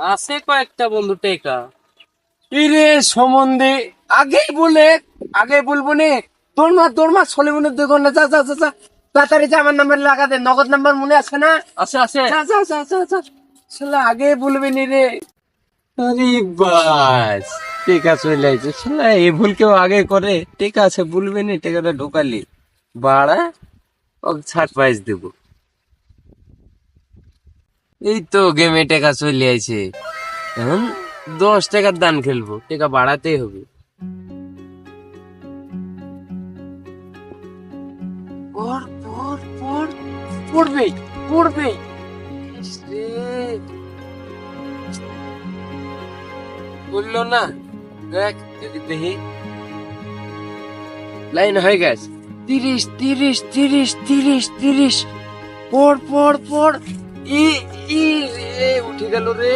আছে কয়েকটা বন্ধু টেকা। ইরে সম্বন্ধে আগে বলবো নে। তোর মা সলিমনের 2 ঘন্টা যা যা যা যা তাড়াতাড়ি যা, আমার নাম্বার লাগা দে, নগদ নাম্বার মনে আছে না? আছে আছে। যা যা যা যা যা। শালা আগে বলবি নি রে। আরে বাস, টেকা চলে আইছে। শালা এ ভুল কেউ আগে করে? টেকা আছে বলবি নি, টেকাটা ঢোকালি বাড়া, ও ছাড় প্রাইজ দেবো। এই তো গেমে টেকা চলে আইছে। এখন 10 টাকার দান খেলবো, টেকা বাড়াতেই হবে। পড় পড় পড়, পড়বে পড়বে। ইস রে, বললো না, দেখ যদি দেখি লাইন হয়ে গেছে। 30 30 30 30 30। পড় পড় পড়। ই ই রে, উঠে গেল রে।